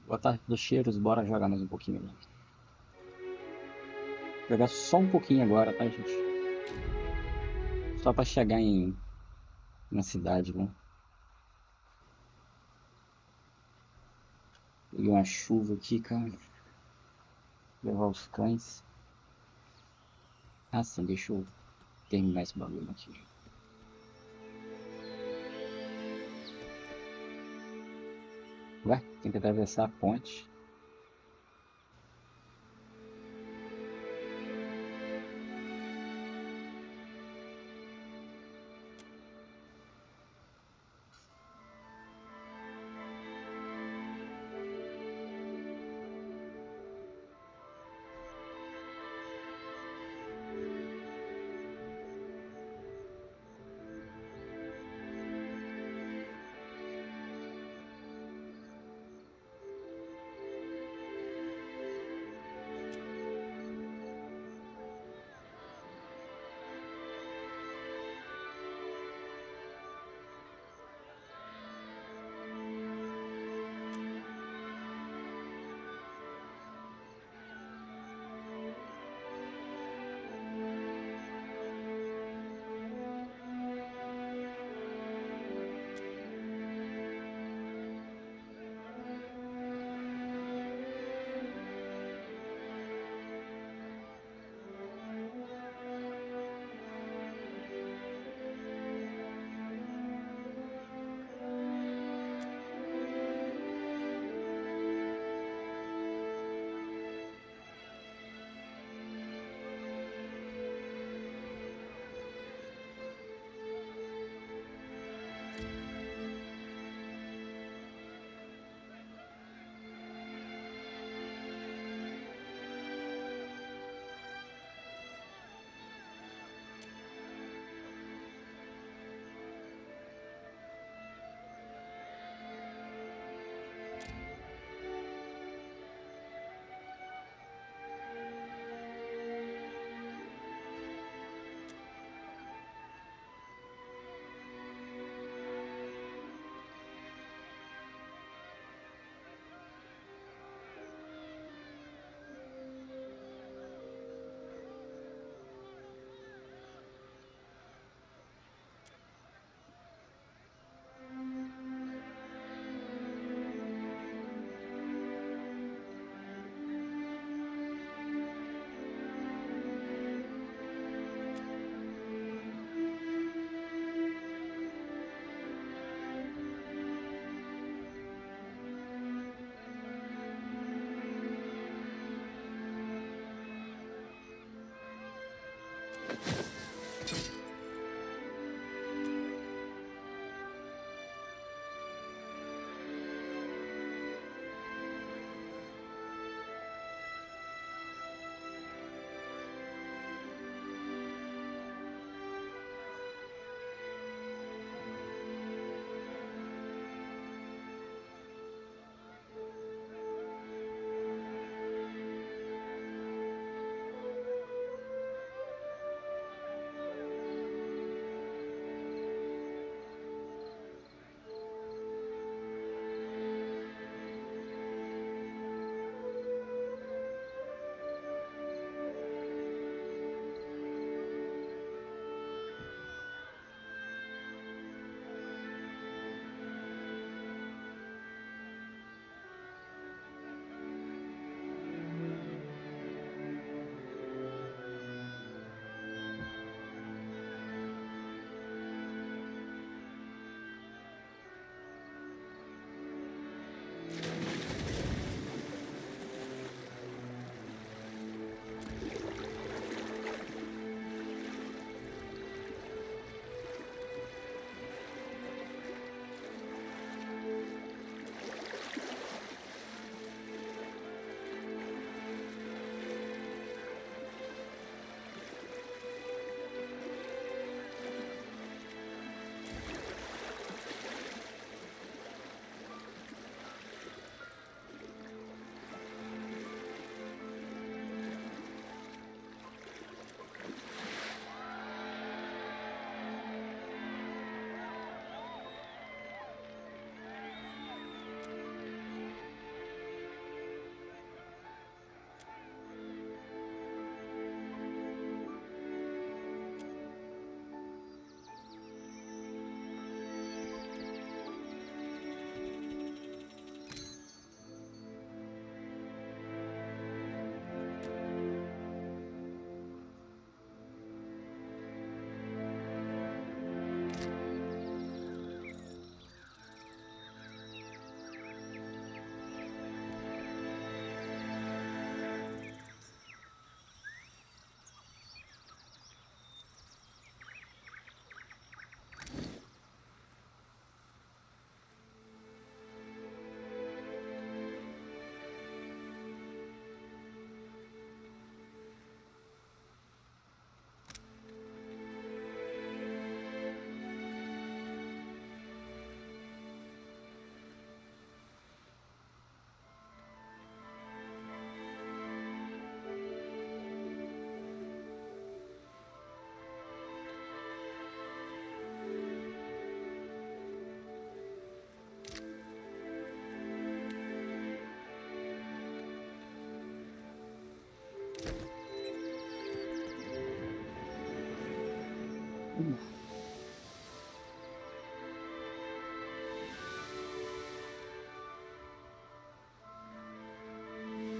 Boa tarde dos cheiros, bora jogar mais um pouquinho, né? Jogar só um pouquinho agora, tá, gente? Só pra chegar na cidade, né? Peguei uma chuva aqui, cara. Levar os cães. Ah, sim, deixa eu terminar esse bagulho aqui. Ué, tem que atravessar a ponte.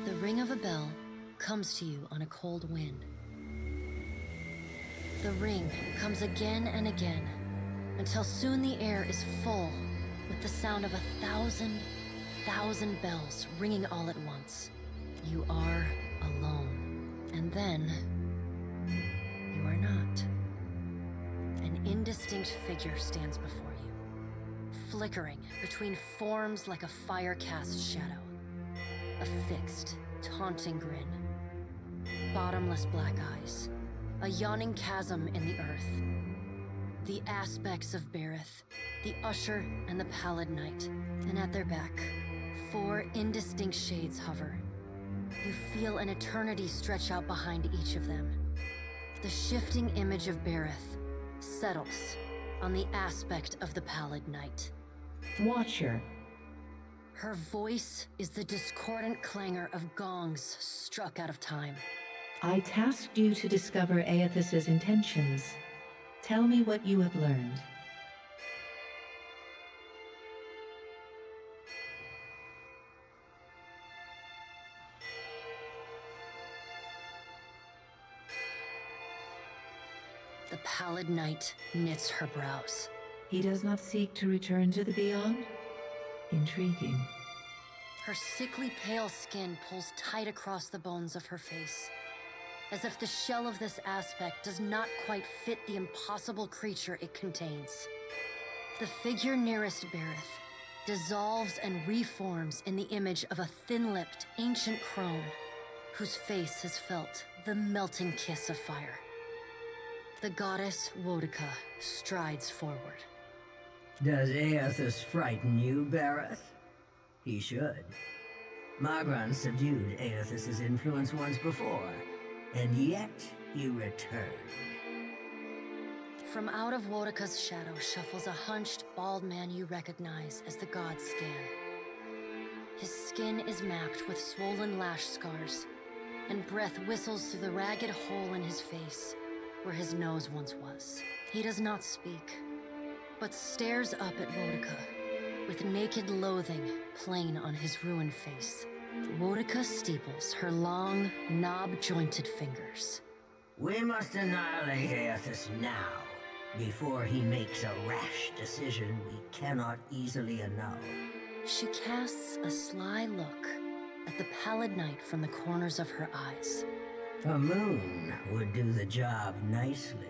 The ring of a bell comes to you on a cold wind. The ring comes again and again, until soon the air is full with the sound of 1,000 bells ringing all at once. You are alone, and then you are not. An indistinct figure stands before you, flickering between forms like a fire-cast shadow. A fixed, taunting grin, bottomless black eyes, a yawning chasm in the earth. The aspects of Bareth, the Usher and the Pallid Knight, and at their back, 4 indistinct shades hover. You feel an eternity stretch out behind each of them. The shifting image of Bareth settles on the aspect of the Pallid Knight. Watcher. Her voice is the discordant clangor of gongs struck out of time. I tasked you to discover Aethys's intentions. Tell me what you have learned. The Pallid Knight knits her brows. He does not seek to return to the Beyond? Intriguing. Her sickly pale skin pulls tight across the bones of her face, as if the shell of this aspect does not quite fit the impossible creature it contains. The figure nearest Bareth dissolves and reforms in the image of a thin-lipped, ancient crone, whose face has felt the melting kiss of fire. The goddess Wodica strides forward. Does Aethys frighten you, Bareth? He should. Magran subdued Aethys's influence once before, and yet he returned. From out of Wodica's shadow shuffles a hunched, bald man you recognize as the god Scan. His skin is mapped with swollen lash scars, and breath whistles through the ragged hole in his face, where his nose once was. He does not speak, but stares up at Wodica, with naked loathing plain on his ruined face. Wodica steeples her long, knob-jointed fingers. We must annihilate Aethys now, before he makes a rash decision we cannot easily annul. She casts a sly look at the Pallid Knight from the corners of her eyes. A moon would do the job nicely.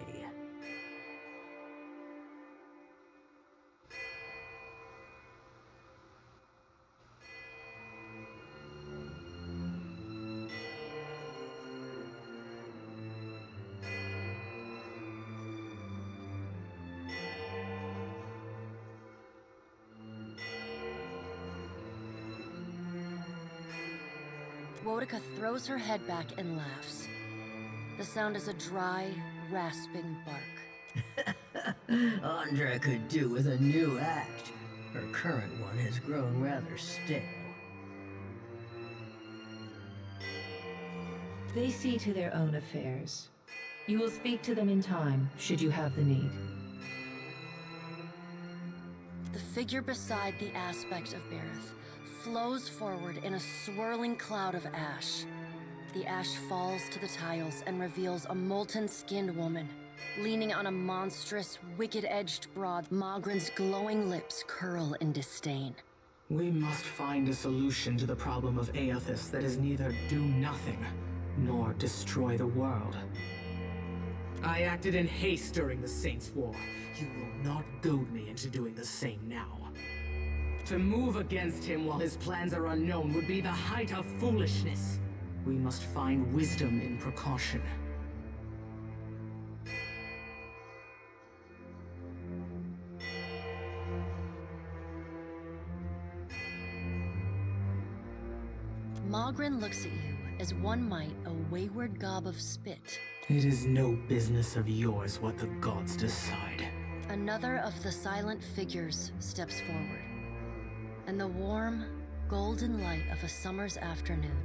Wodica throws her head back and laughs. The sound is a dry, rasping bark. Andra could do with a new act. Her current one has grown rather stale. They see to their own affairs. You will speak to them in time, should you have the need. The figure beside the aspect of Bareth flows forward in a swirling cloud of ash. The ash falls to the tiles and reveals a molten-skinned woman, leaning on a monstrous, wicked-edged broad. Magran's glowing lips curl in disdain. We must find a solution to the problem of Aethys that is neither do nothing, nor destroy the world. I acted in haste during the Saints' War. You will not goad me into doing the same now. To move against him while his plans are unknown would be the height of foolishness. We must find wisdom in precaution. Magran looks at you as one might a wayward gob of spit. It is no business of yours what the gods decide. Another of the silent figures steps forward, and the warm, golden light of a summer's afternoon.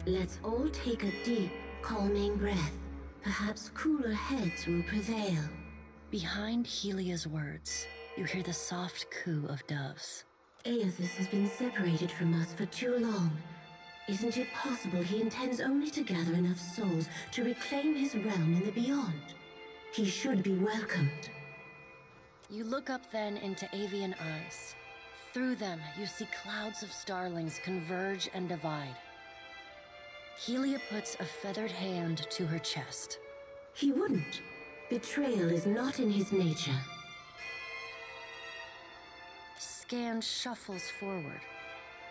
Let's all take a deep, calming breath. Perhaps cooler heads will prevail. Behind Helia's words, you hear the soft coo of doves. Aethys has been separated from us for too long. Isn't it possible he intends only to gather enough souls to reclaim his realm in the beyond? He should be welcomed. You look up then into avian eyes. Through them, you see clouds of starlings converge and divide. Helia puts a feathered hand to her chest. He wouldn't. Betrayal is not in his nature. Scan shuffles forward.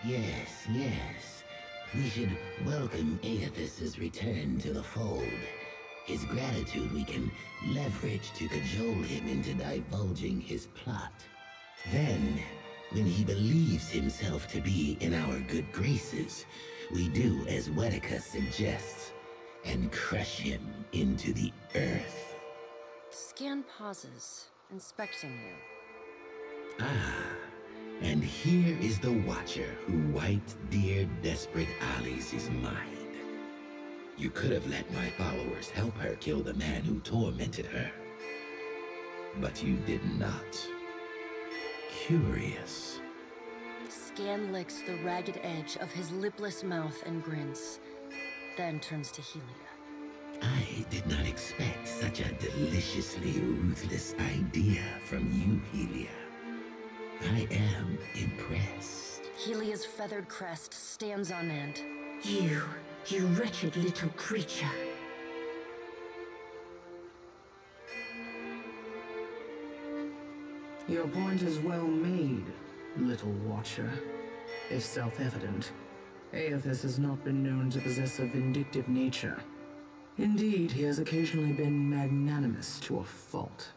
Yes, yes. We should welcome Aethys's return to the fold. His gratitude we can leverage to cajole him into divulging his plot. Then, when he believes himself to be in our good graces, we do as Wedeka suggests, and crush him into the earth. Scan pauses, inspecting you. Ah, and here is the Watcher who wiped dear desperate Alice's mind. You could have let my followers help her kill the man who tormented her. But you did not. Curious. Scan licks the ragged edge of his lipless mouth and grins, then turns to Helia. I did not expect such a deliciously ruthless idea from you, Helia. I am impressed. Helia's feathered crest stands on end. You wretched little creature. Your point is well made, little Watcher. If self-evident, Aethys has not been known to possess a vindictive nature. Indeed, he has occasionally been magnanimous to a fault.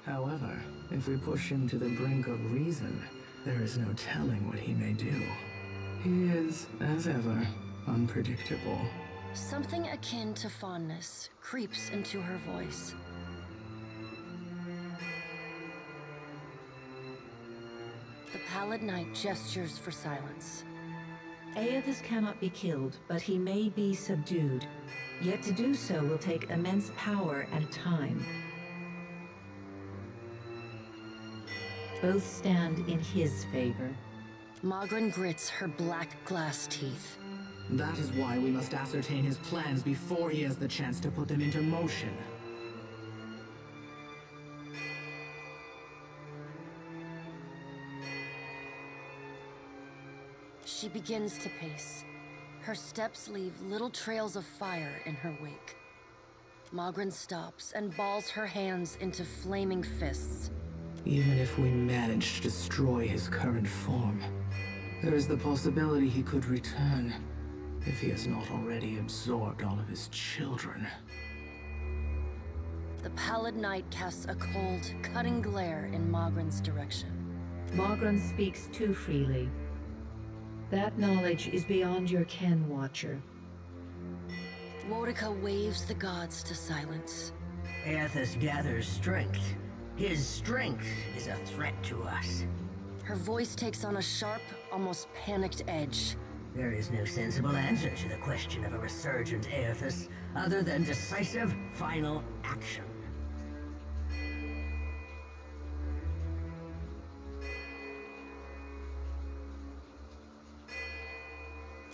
However, if we push him to the brink of reason, there is no telling what he may do. He is, as ever, unpredictable. Something akin to fondness creeps into her voice. The Pallid Knight gestures for silence. Aethys cannot be killed, but he may be subdued. Yet to do so will take immense power and time. Both stand in his favor. Magrin grits her black glass teeth. That is why we must ascertain his plans before he has the chance to put them into motion. She begins to pace. Her steps leave little trails of fire in her wake. Magrin stops and balls her hands into flaming fists. Even if we manage to destroy his current form, there is the possibility he could return, if he has not already absorbed all of his children. The Pallid Knight casts a cold, cutting glare in Magrin's direction. Magrin speaks too freely. That knowledge is beyond your ken, Watcher. Wodika waves the gods to silence. Aethys gathers strength. His strength is a threat to us. Her voice takes on a sharp, almost panicked edge. There is no sensible answer to the question of a resurgent Aethys other than decisive, final action.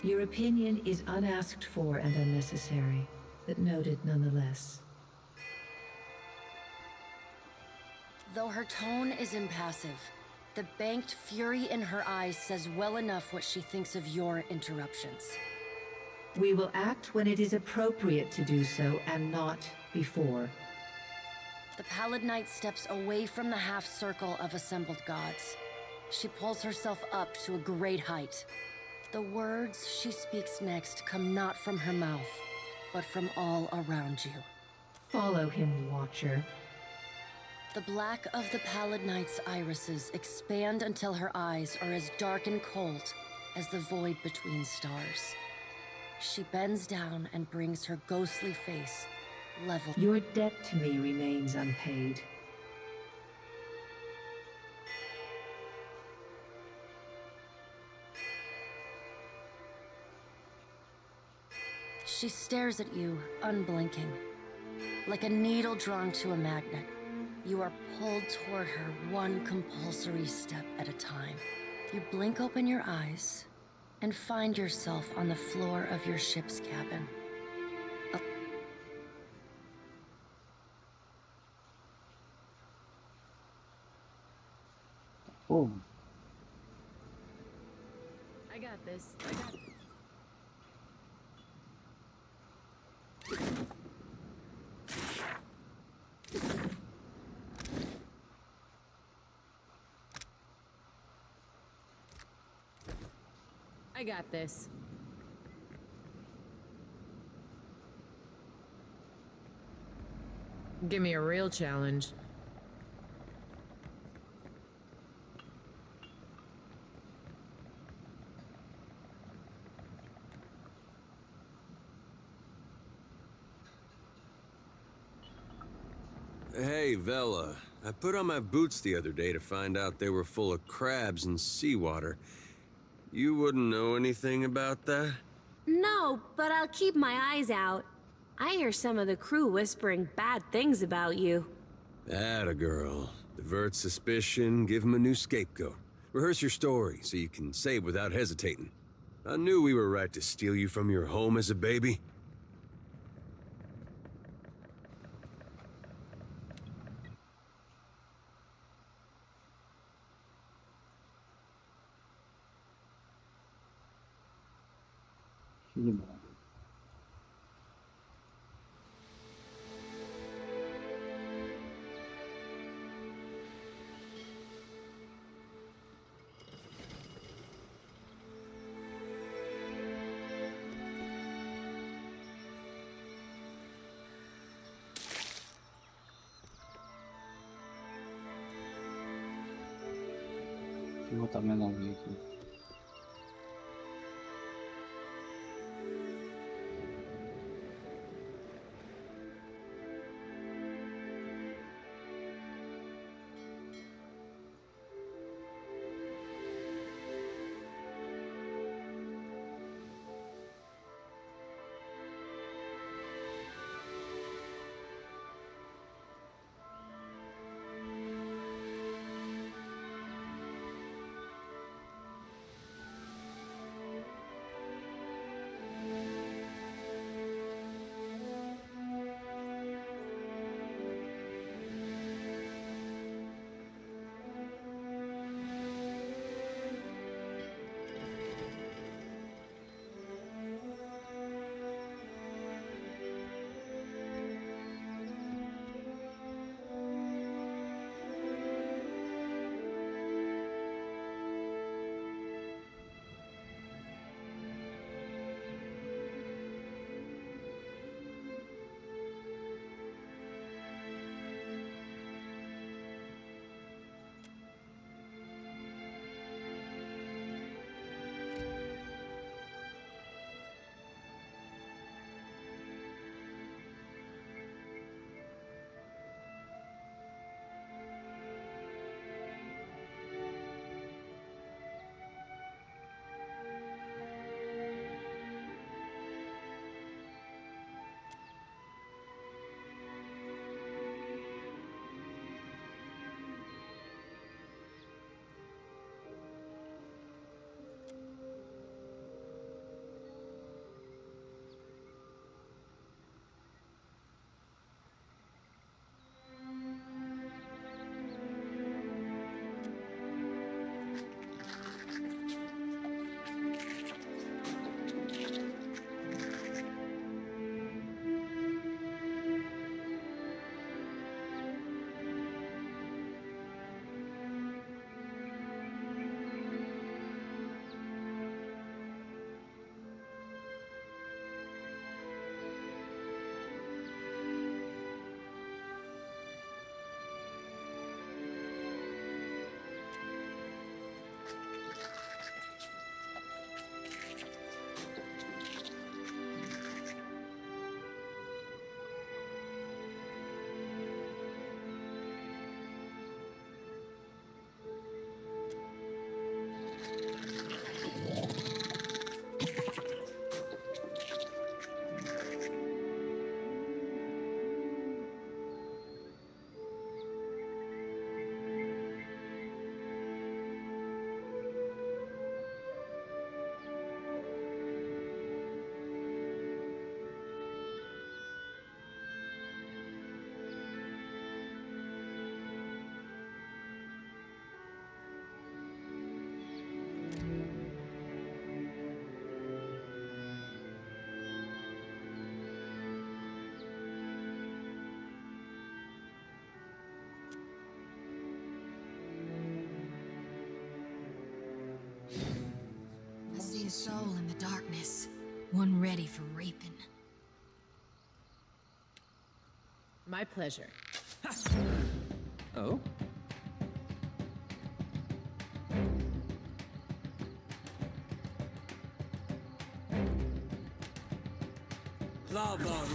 Your opinion is unasked for and unnecessary, but noted nonetheless. Though her tone is impassive, the banked fury in her eyes says well enough what she thinks of your interruptions. We will act when it is appropriate to do so, and not before. The Pallid Knight steps away from the half-circle of assembled gods. She pulls herself up to a great height. The words she speaks next come not from her mouth, but from all around you. Follow him, Watcher. The black of the Pallid Knight's irises expand until her eyes are as dark and cold as the void between stars. She bends down and brings her ghostly face level. Your debt to me remains unpaid. She stares at you, unblinking. Like a needle drawn to a magnet, you are pulled toward her one compulsory step at a time. You blink open your eyes and find yourself on the floor of your ship's cabin. Oh, I got this. I got this. Give me a real challenge. Hey, Vela. I put on my boots the other day to find out they were full of crabs and seawater. You wouldn't know anything about that? No, but I'll keep my eyes out. I hear some of the crew whispering bad things about you. Atta girl. Divert suspicion, give him a new scapegoat. Rehearse your story so you can say it without hesitating. I knew we were right to steal you from your home as a baby. show de bola. Deixa eu botar meu nome aqui. soul in the darkness. One ready for raping. My pleasure. Oh?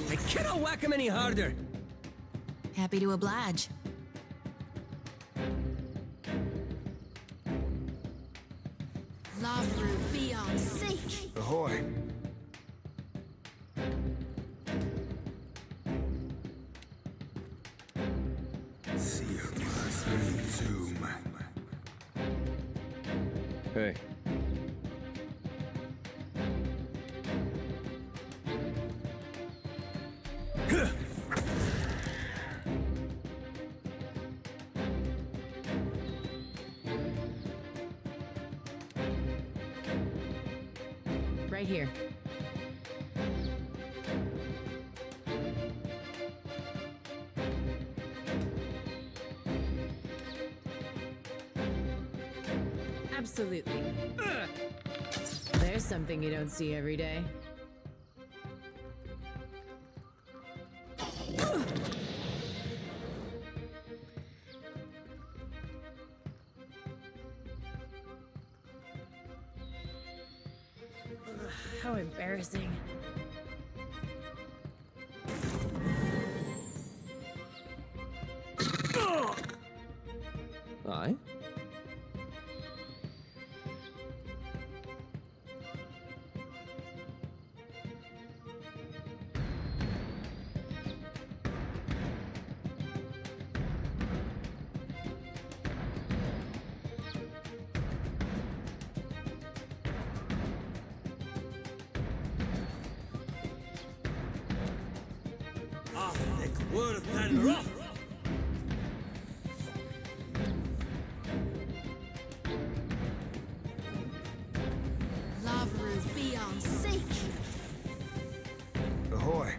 I cannot whack him any harder. Happy to oblige. Love root beyond seek. Ahoy. Hey. Right here. Absolutely. There's something you don't see every day. How embarrassing. Aye? Worth and rough. Love root beyond seek. Ahoy.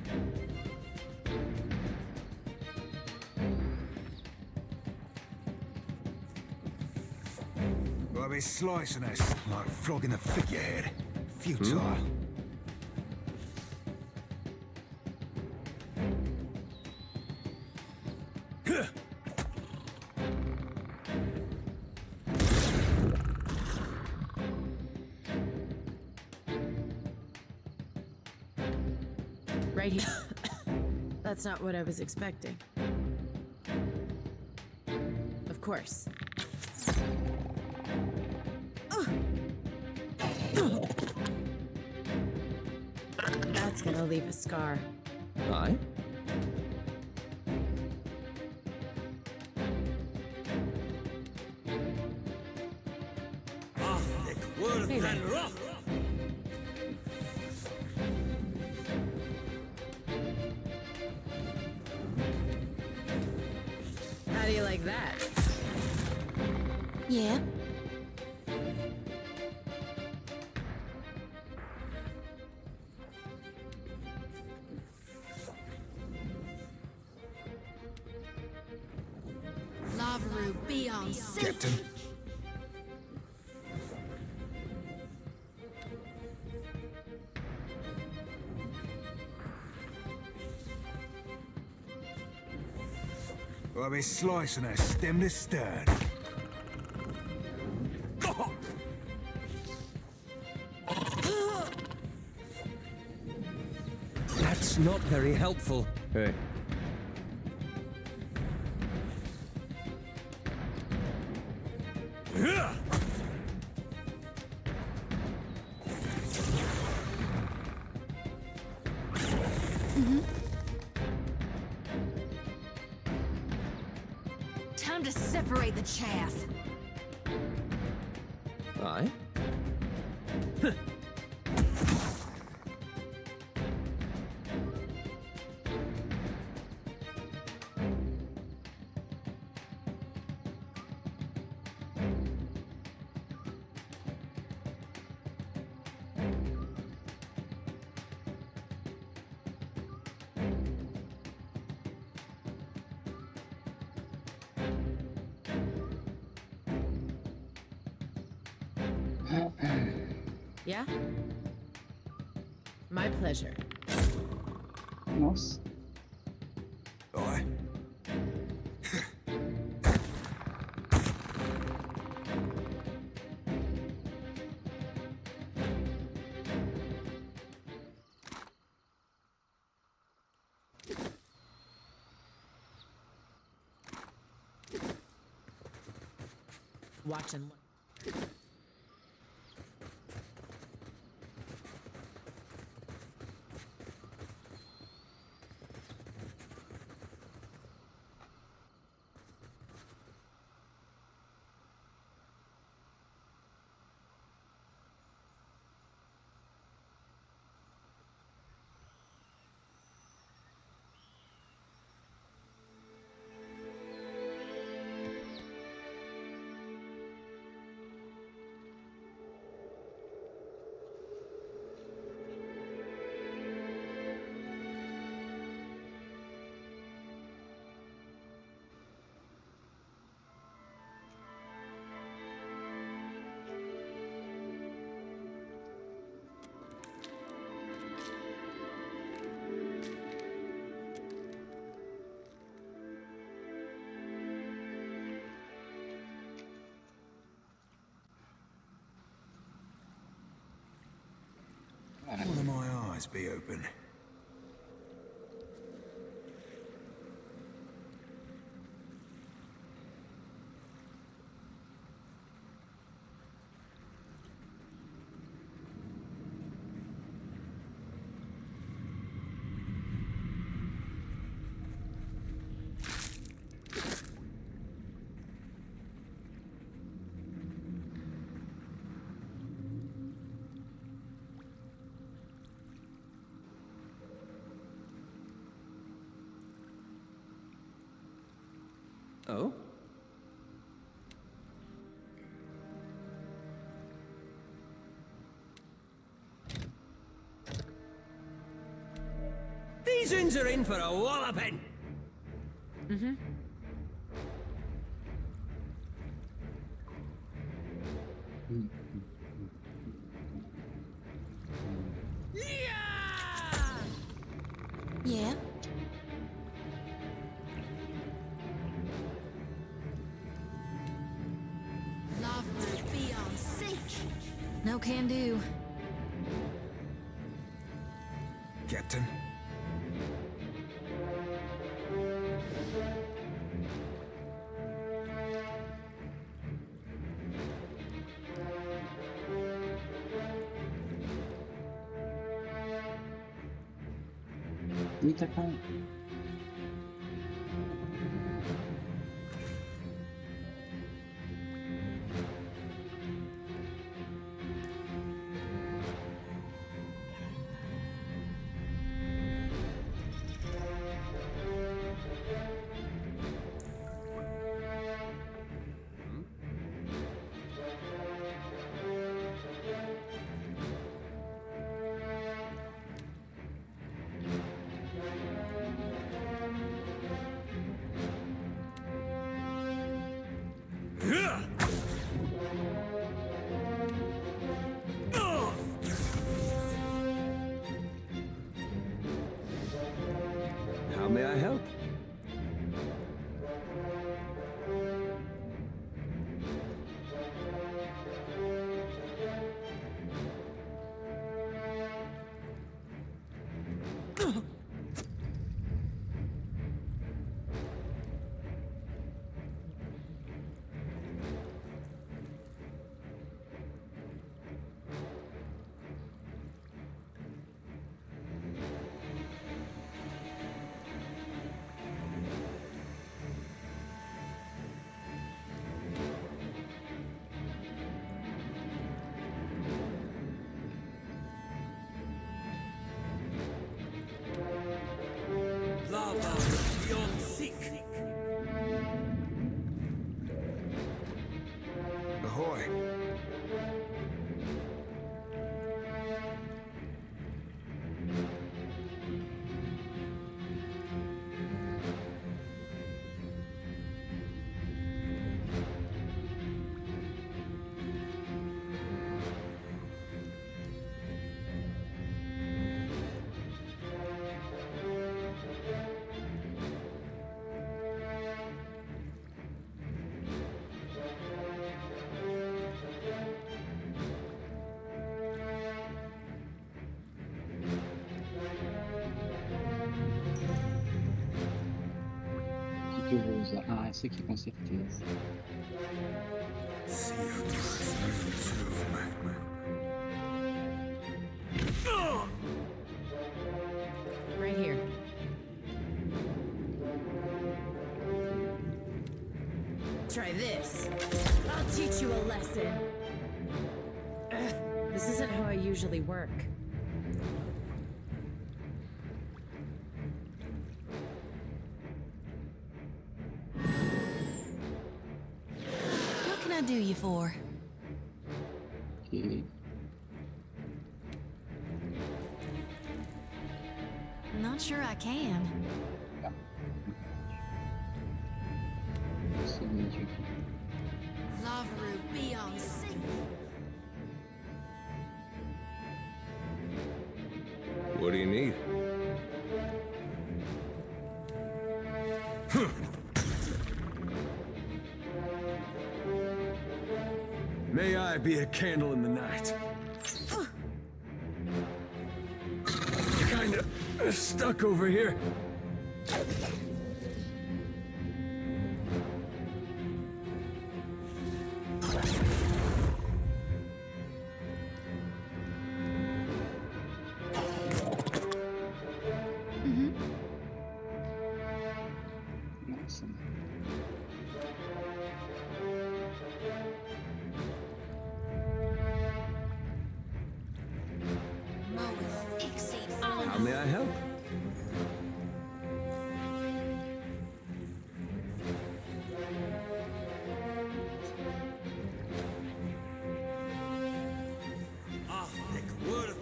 I'll be slicing us like flogging a figurehead. Futile. Right here. That's not what I was expecting. Of course. That's gonna leave a scar. Aye? Worth Hey, and man. rough. How do you like that? Yeah. Love root beyond seek. Captain. I'll be slicing her stem to stern. That's not very helpful. Hey. Time to separate the chaff. Aye? Yeah? My pleasure. Nossa. Aye. Watch and learn. One of my eyes be open. Oh? These uns are in for a walloping! Mm-hmm. Yeah? Love will be on sync. No can do. Captain? Eita, cara. How may I help? usar. Ah, essa aqui com certeza. Right here. Try this. I'll teach you a lesson. Ugh, this isn't how I usually work. What can I do you for? Ok. Not sure I can. O seguinte aqui. Lavaru beyond sea. What do you need? May I be a candle in the night. Kinda stuck over here. Nossa. How may I help?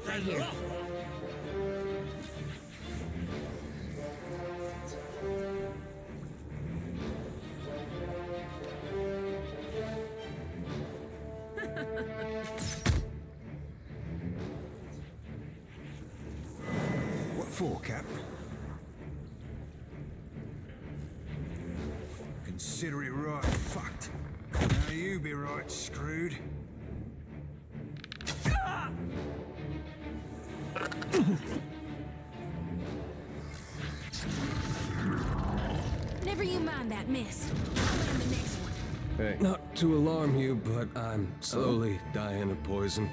Right here. What for, Cap? Consider it right fucked. Now you be right screwed. Never you mind that mist. I'll land the next one. Hey. Not to alarm you, but I'm slowly dying of poison.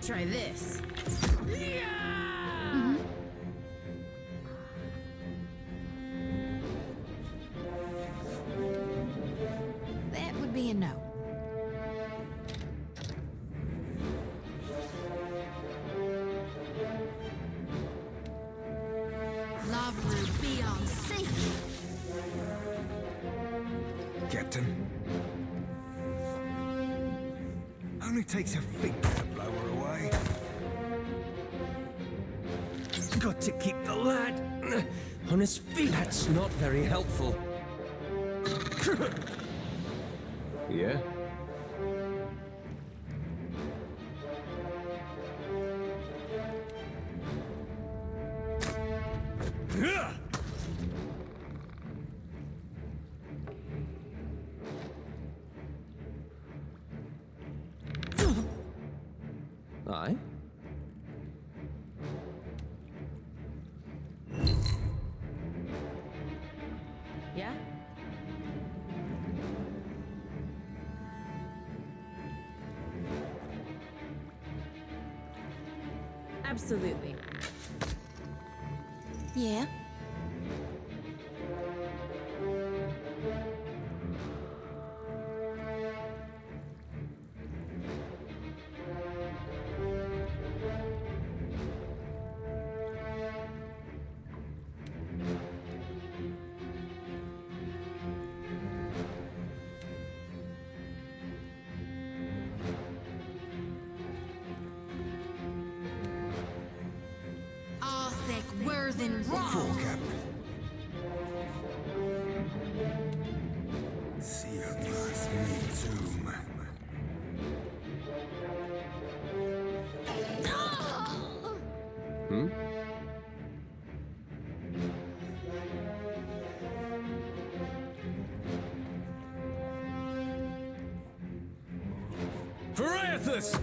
Try this. That would be a no. Lavaru beyond sea. Captain. Only takes a finger to blow her away. Got to keep the lad on his feet. That's not very helpful. Yeah? Aye? Yeah? Absolutely. Yeah. Worthen What for, wrong. Cap? See you must tomb. For Aethys!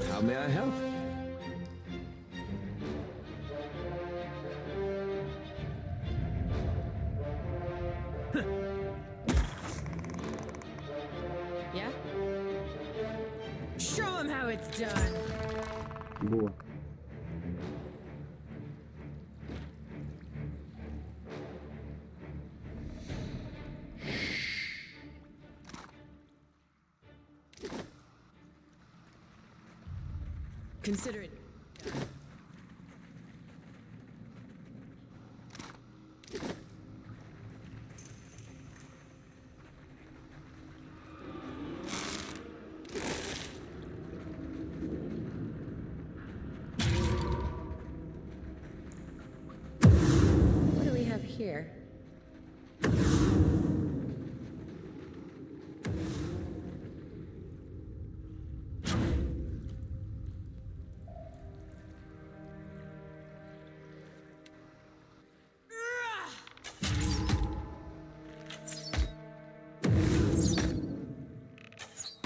How may I help? Yeah? Show him how it's done. Boa. Consider it done. What do we have here?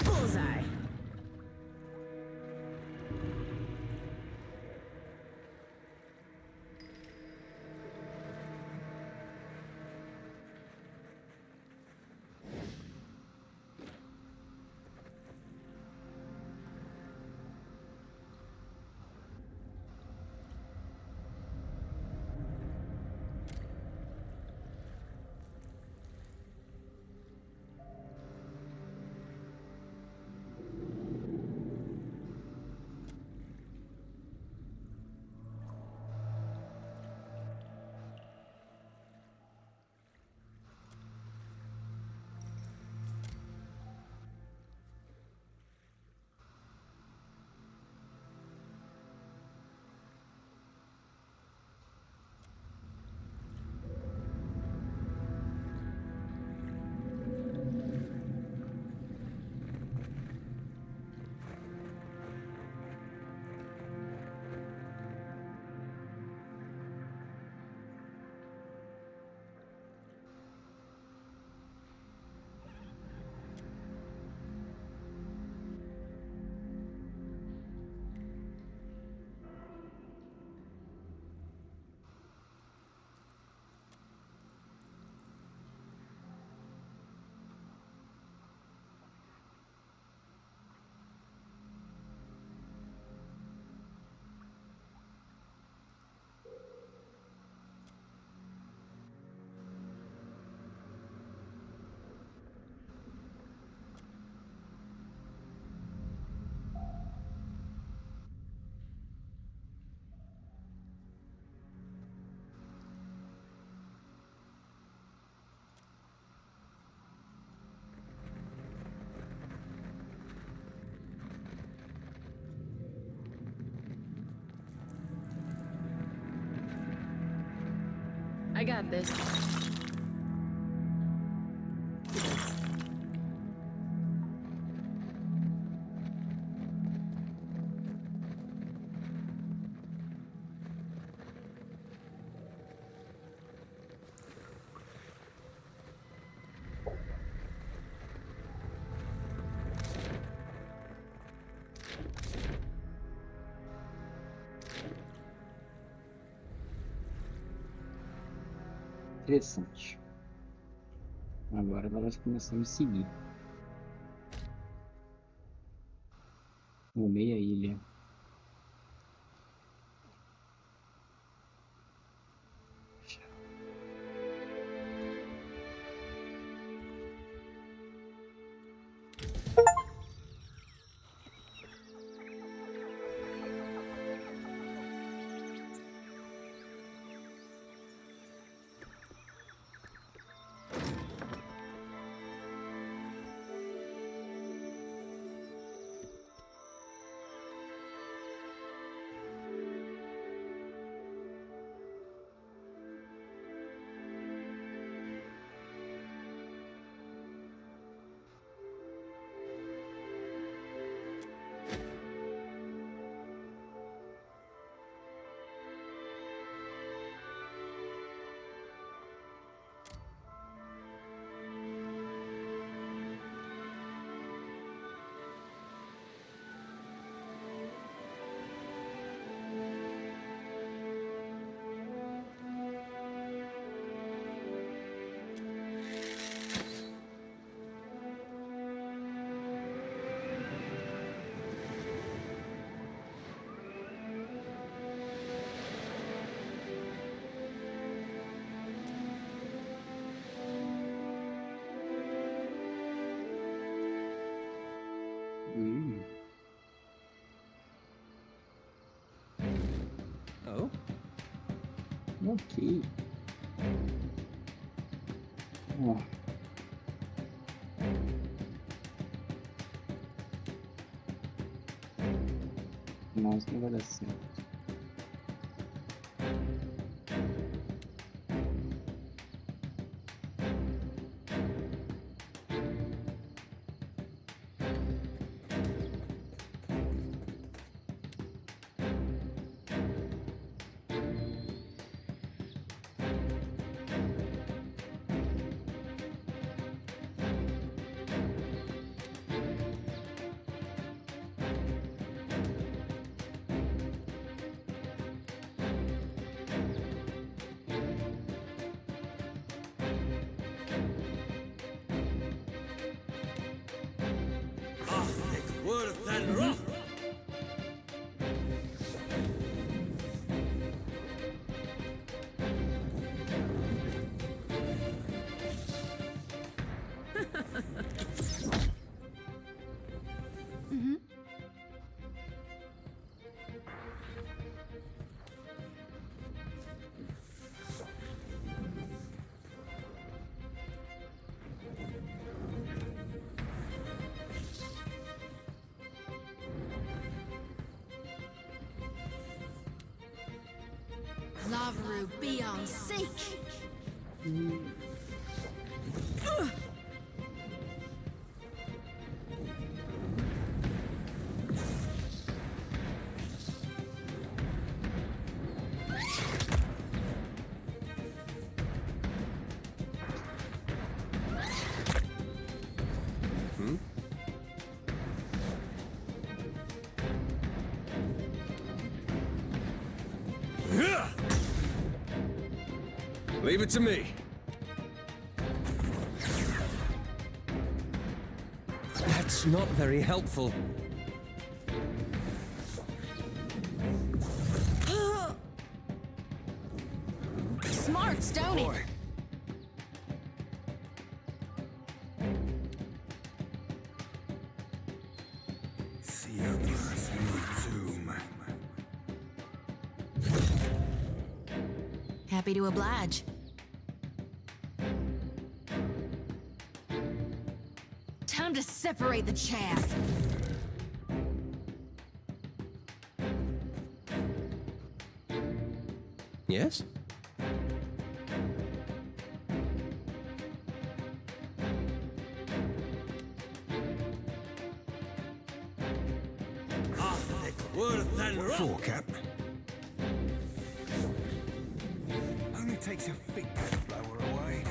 Bullseye. I got this. Interessante. Agora elas começam a me seguir. No meio a ilha. Ok. Ó. Não, isso não vai dar certo. Worth and rough. Lavaru, be on seek! Leave it to me. That's not very helpful. Smart, Stony! See your birth in the tomb. Happy to oblige. Time to separate the chaff. Yes? Worth and rough. Four, Cap. Only takes a finger to blow her away.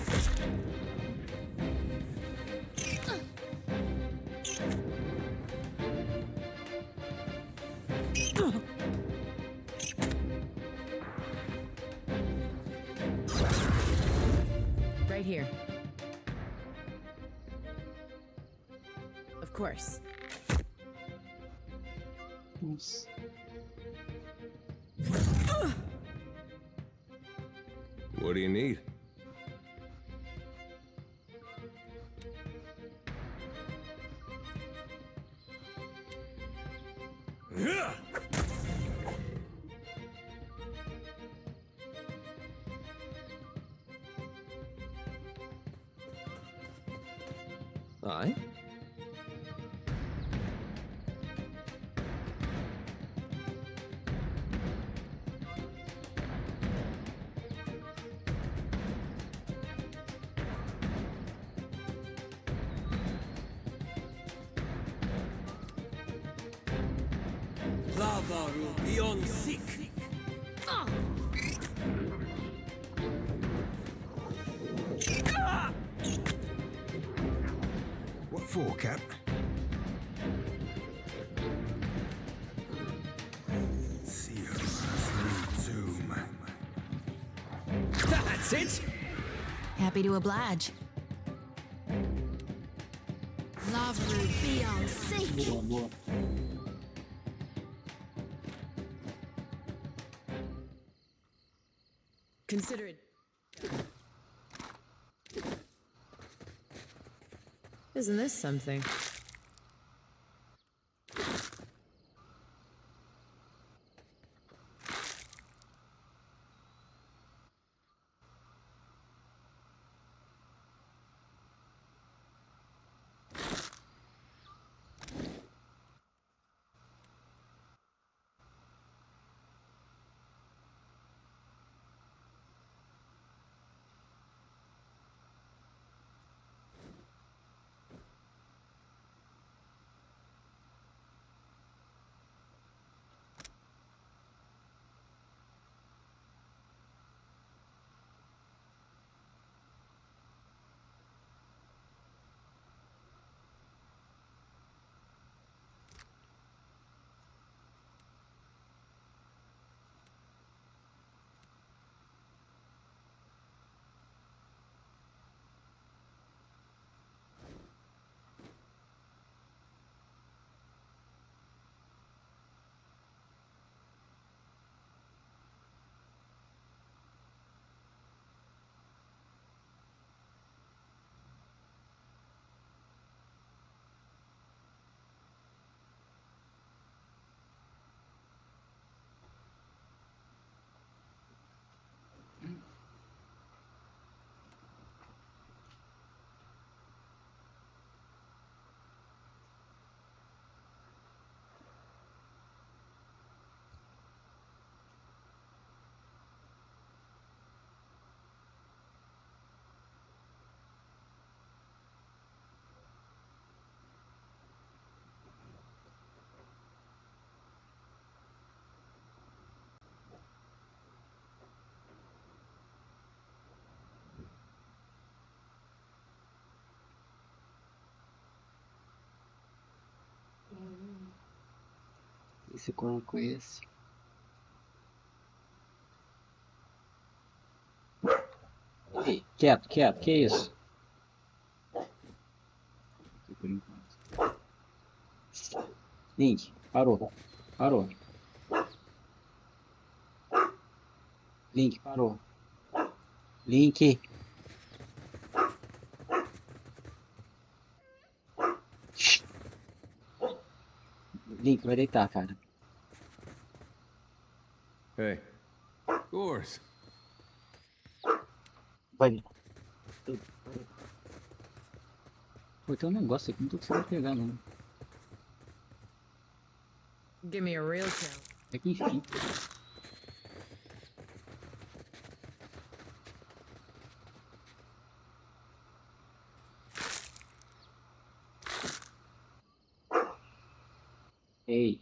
Right here. Of course. Nossa. What do you need? Aye? Lavaru beyond seek. What for, Cap? See your birth in the tomb. That's it! Happy to oblige. Lavaru, be on seek! Boa, boa. Consider it. Isn't this something? Esse coloco esse. Ei, quieto, quieto, que isso? Por enquanto. Link, parou. Parou. Link, parou. Link. Link, vai deitar, cara. Hey. Of course. Vai. Pô, tem um negócio aqui, não tô conseguindo pegar, não. Give me a real count. É que enfim. Ei.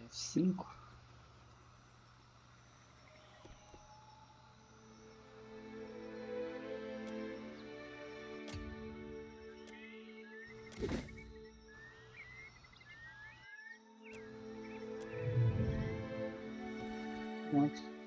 F5. Pronto.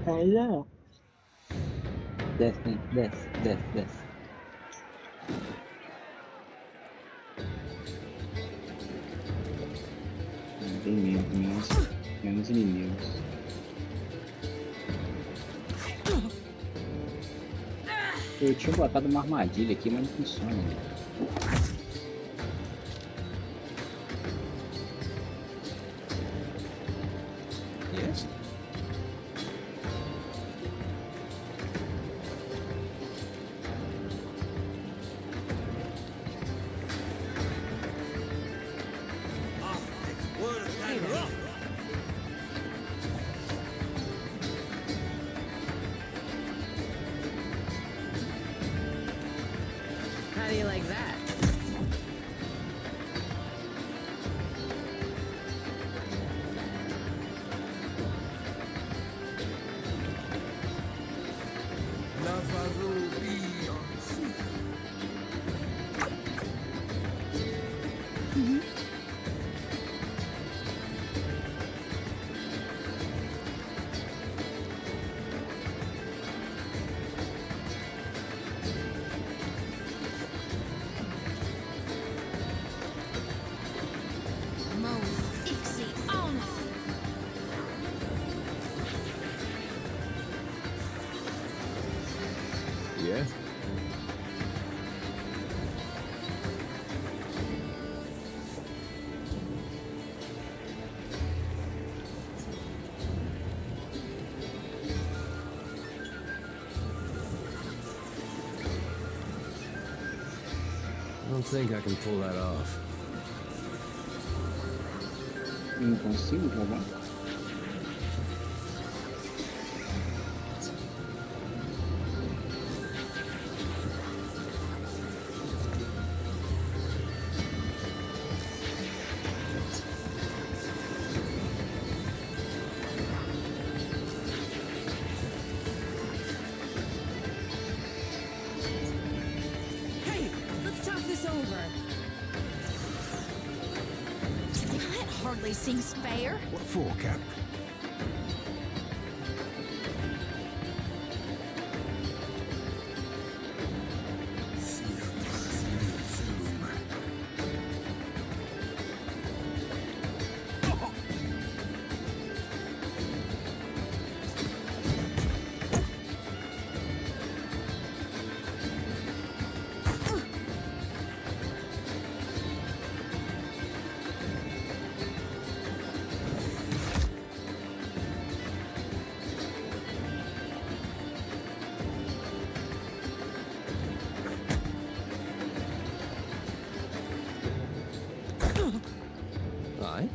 Hello. Desce, desce, desce, desce. Tem menos inimigos. Eu tinha botado uma armadilha aqui, mas não funciona. Né? Yes. How do you like that? Yeah? I don't think I can pull that off. Não consigo jogar. this over. That hardly seems fair. What for, Cap? Aye?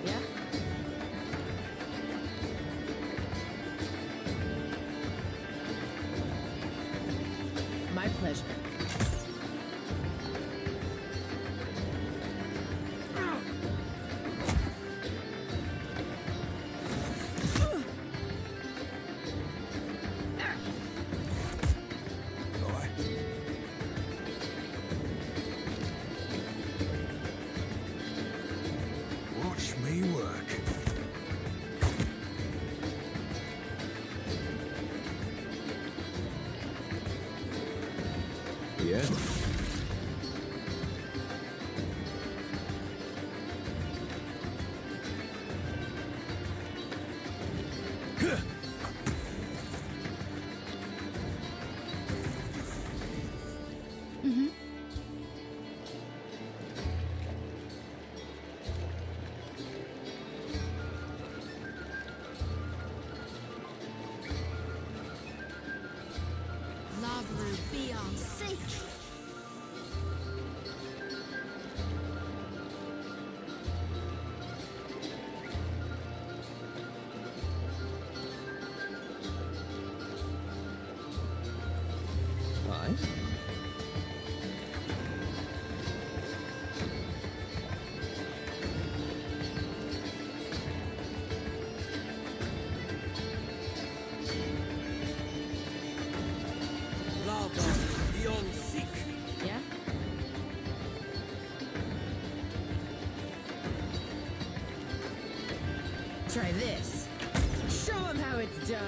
Yeah? My pleasure. Watch me work. Yeah? Lavru be on sake. Aye? Lava beyond seek. Yeah? Try this. Show them how it's done.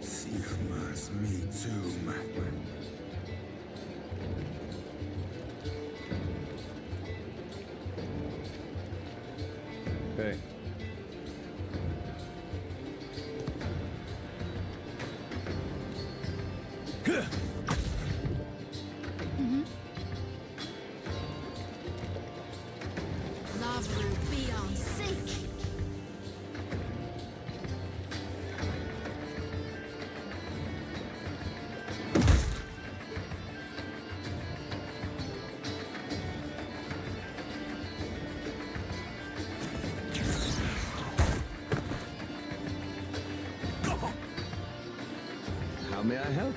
Sigma's me too, man. Hey. Lavru be on sake. How may I help?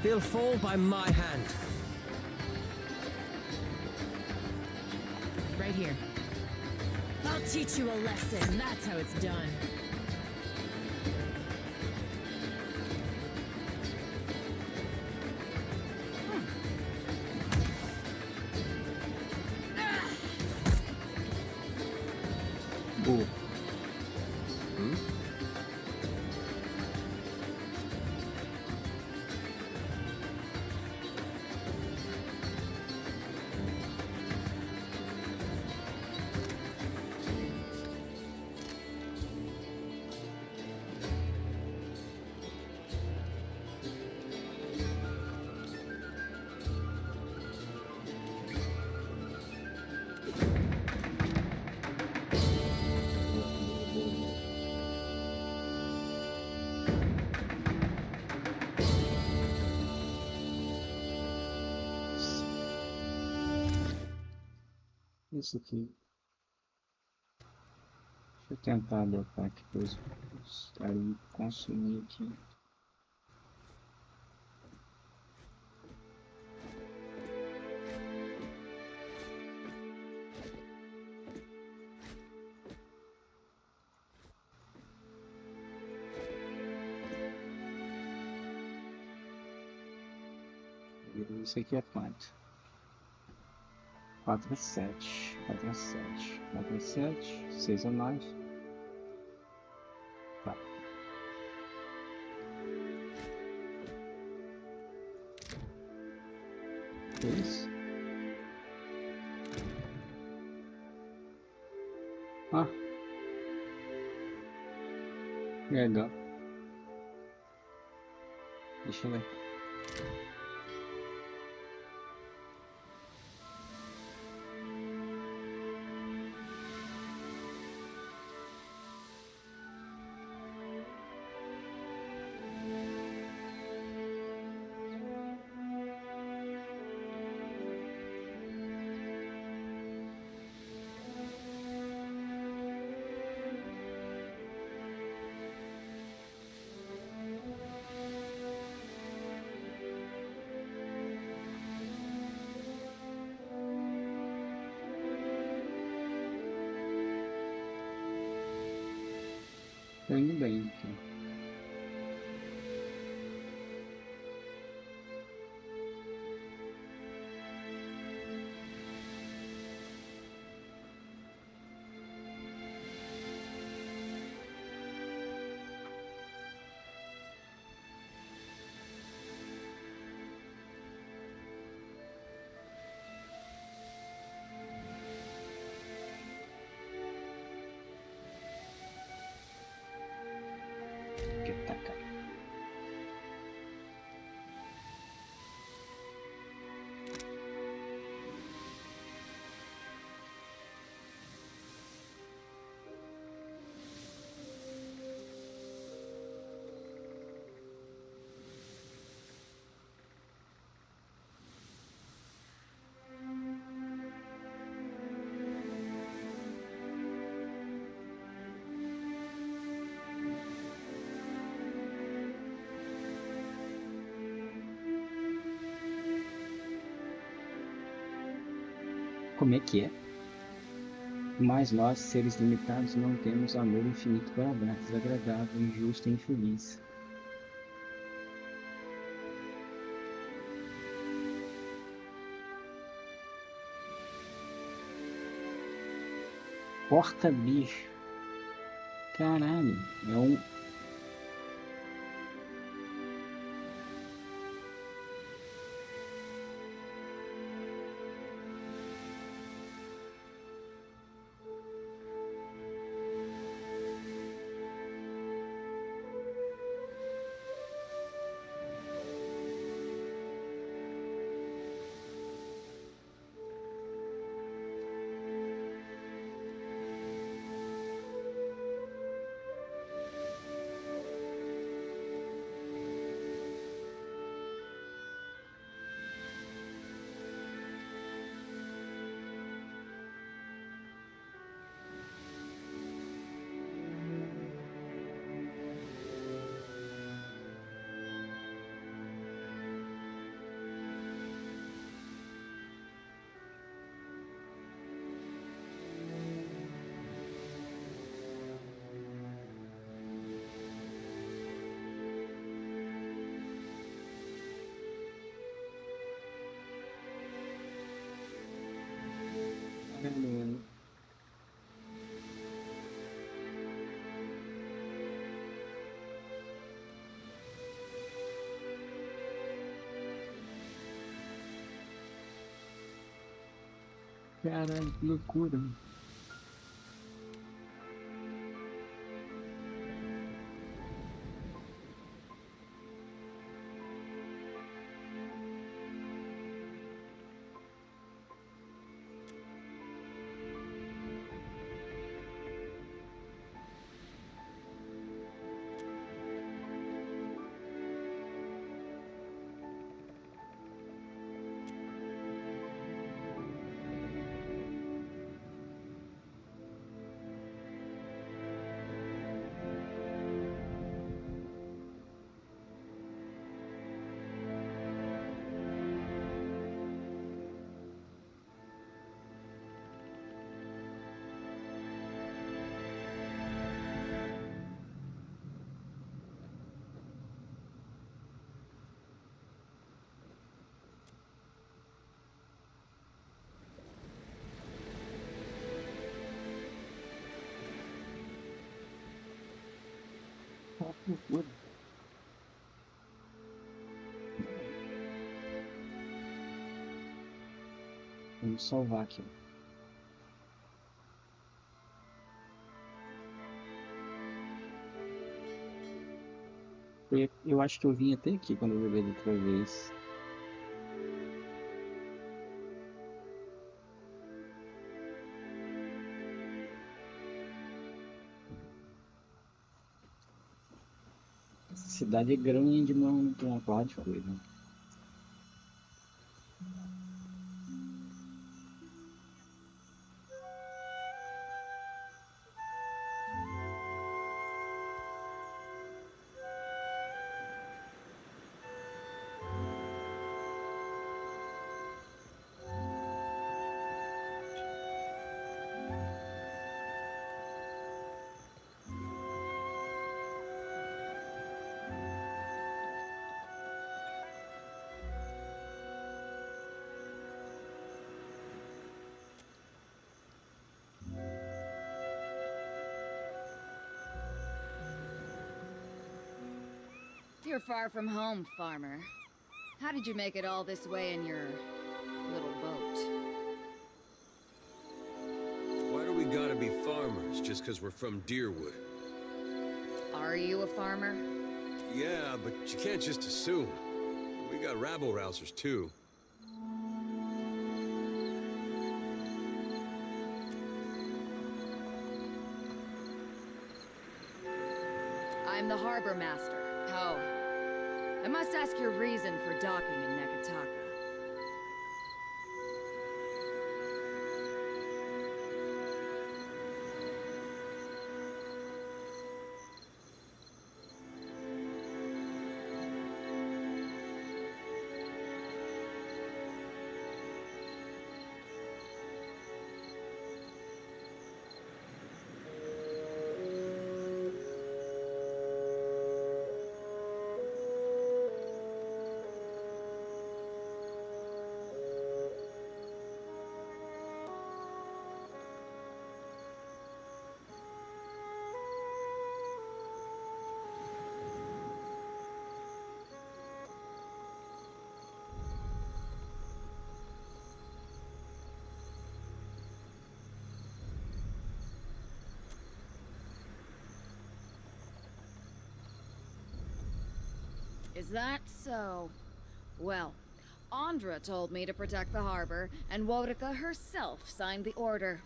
They'll fall by my hand. Right here. I'll teach you a lesson. That's how it's done. Oh. Isso aqui. Deixa eu tentar botar aqui coisa para consumir aqui. Isso aqui é quanto? 4 a 7, 4 a 7, 4 a 7, 6 a 9. Tá. Isso. Ah. Legal. Deixa eu ver. Tô indo bem aqui. Que tá, cara. Como é que é? Mas nós, seres limitados, não temos amor infinito para dar, desagradável, injusto e infeliz. Porta-bicho. Caralho, é um... Caralho, que loucura. Que loucura. Vamos salvar aqui. Eu acho que eu vim até aqui quando eu joguei da outra vez. Essa cidade é grande, não tem uma porrada de coisa. You're far from home, farmer. How did you make it all this way in your little boat? Why do we gotta be farmers just because we're from Deerwood? Are you a farmer? Yeah, but you can't just assume. We got rabble-rousers, too. I'm the harbor master, Poe. I must ask your reason for docking in Nekataka. Is that so? Well, Andra told me to protect the harbor, and Wodika herself signed the order.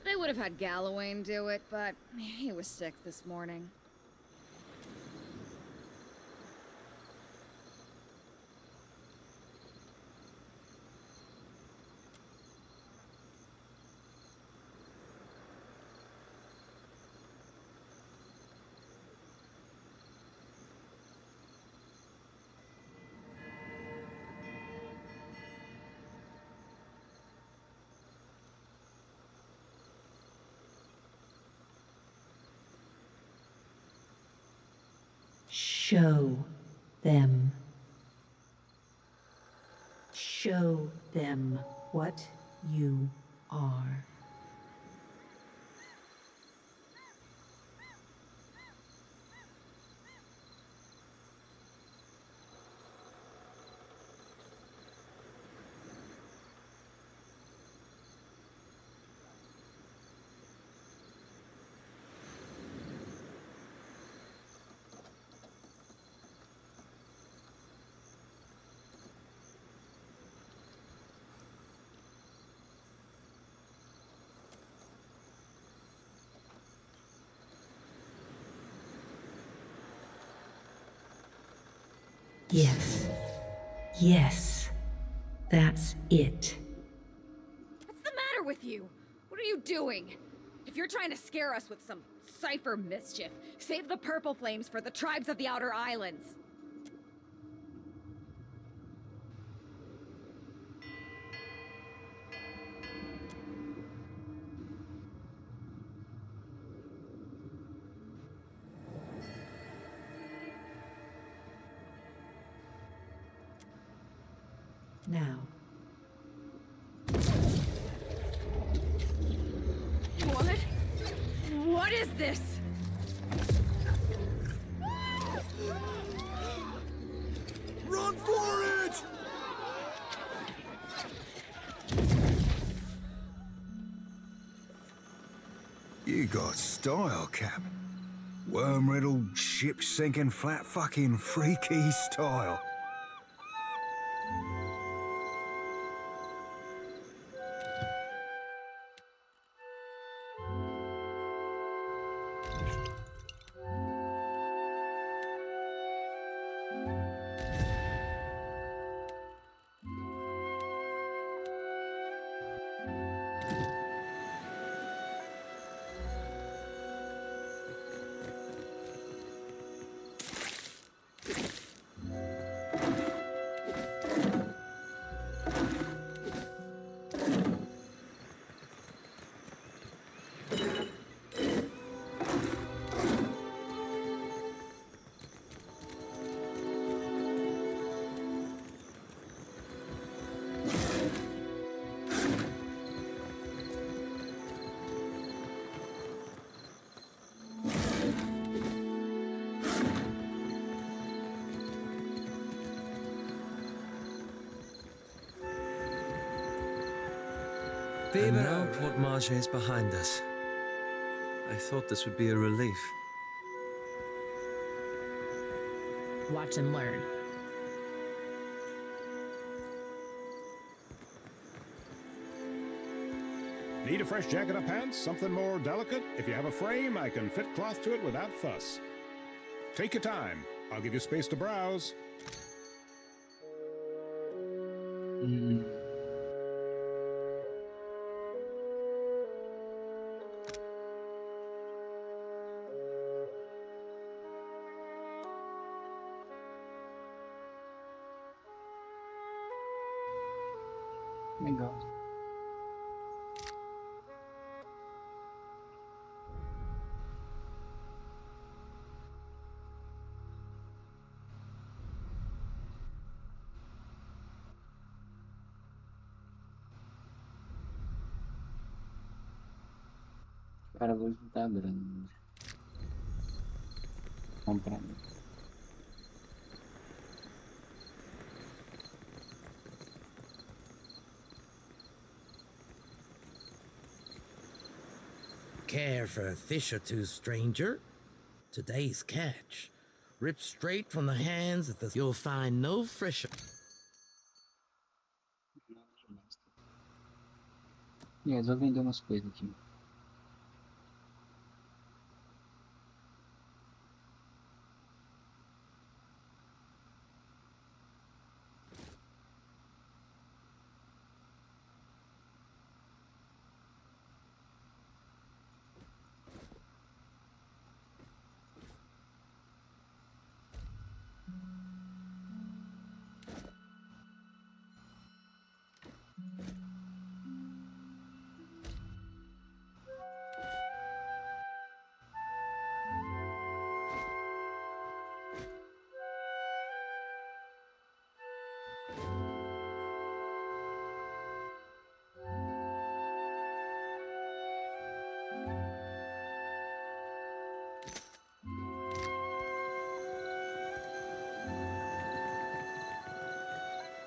They would have had Gallowayne do it, but he was sick this morning. Show them. Show them what you are. Yes. Yes. That's it. What's the matter with you? What are you doing? If you're trying to scare us with some cipher mischief, save the purple flames for the tribes of the Outer Islands. Now. What? What is this? Run for it! You got style, Cap. Worm-riddled, ship-sinking, flat-fucking freaky style. And now Port Marche is behind us. I thought this would be a relief. Watch and learn. Need a fresh jacket or pants? Something more delicate? If you have a frame, I can fit cloth to it without fuss. Take your time. I'll give you space to browse. Legal. Cara, eu vou juntar a grana. Comprar. Care for a fish or two, stranger? Today's catch. Ripped straight from the hands of the... You'll find no fresher. Yes, vou vender umas coisas aqui.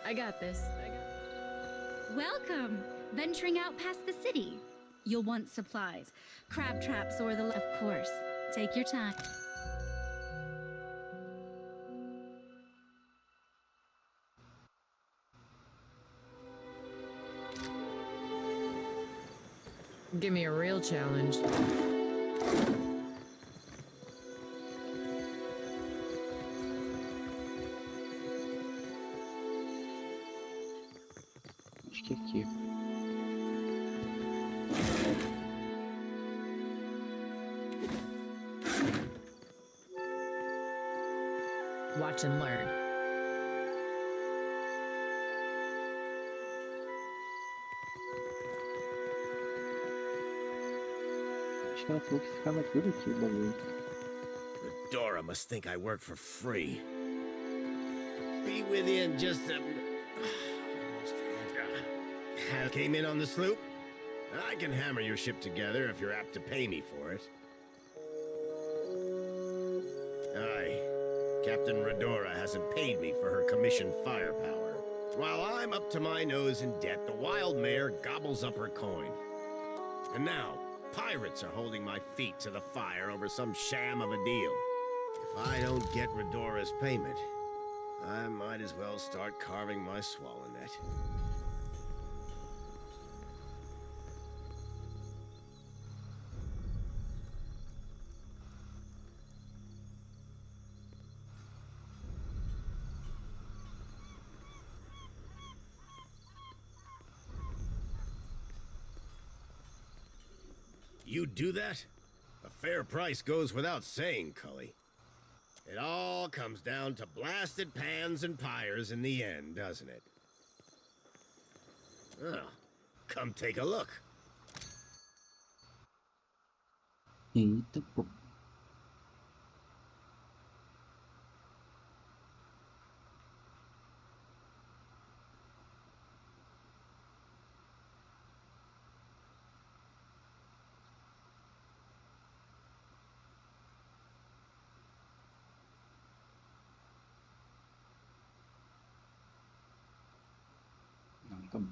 I got this. Welcome! Venturing out past the city. You'll want supplies, crab traps, or of course. Take your time. Give me a real challenge. watch and learn. Acho que ela falou que ficava tudo aqui o bagulho. Dora must think I work for free. Be with you in just a... Hal came in on the sloop? I can hammer your ship together if you're apt to pay me for it. Aye. Captain Redora hasn't paid me for her commissioned firepower. While I'm up to my nose in debt, the wild mare gobbles up her coin. And now, pirates are holding my feet to the fire over some sham of a deal. If I don't get Redora's payment, I might as well start carving my swallow net. You do that? A fair price goes without saying, Cully. It all comes down to blasted pans and pyres in the end, doesn't it? Well, come take a look. Eita, pô. Não, acabou.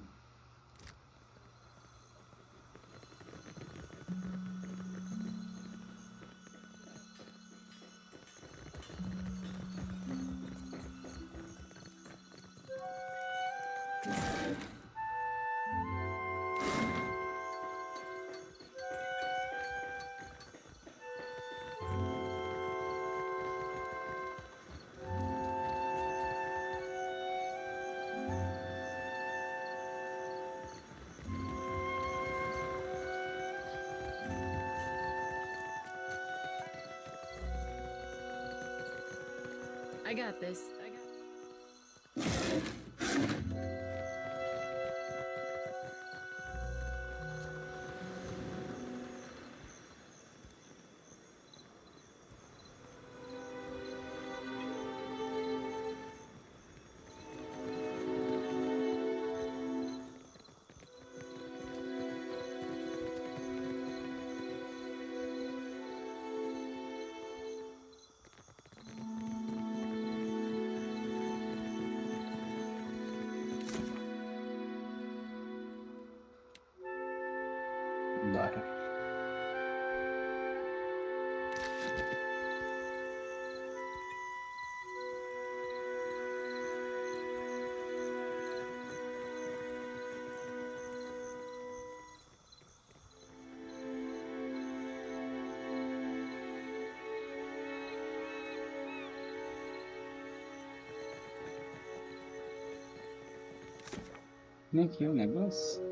I got this. Bora. Como é que é o negócio?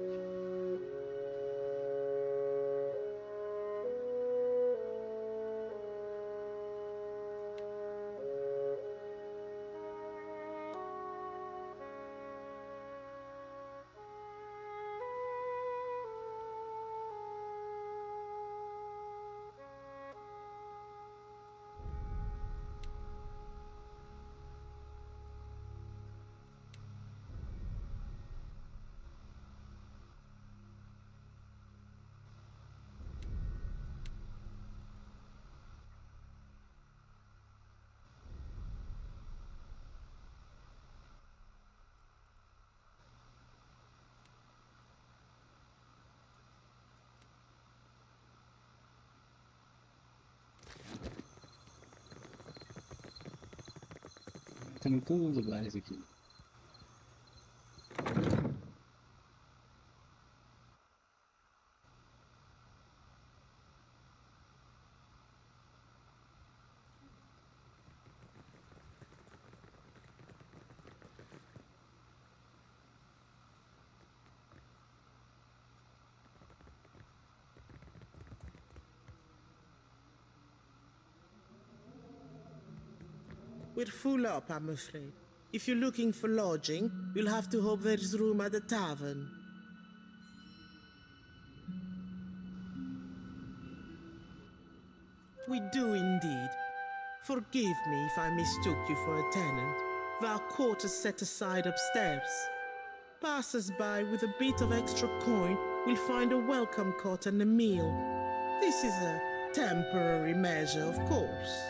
Tem em todos os lugares aqui. We're full up, I'm afraid. If you're looking for lodging, you'll have to hope there's room at the tavern. We do indeed. Forgive me if I mistook you for a tenant. There are quarters set aside upstairs. Passers-by with a bit of extra coin will find a welcome cot and a meal. This is a temporary measure, of course.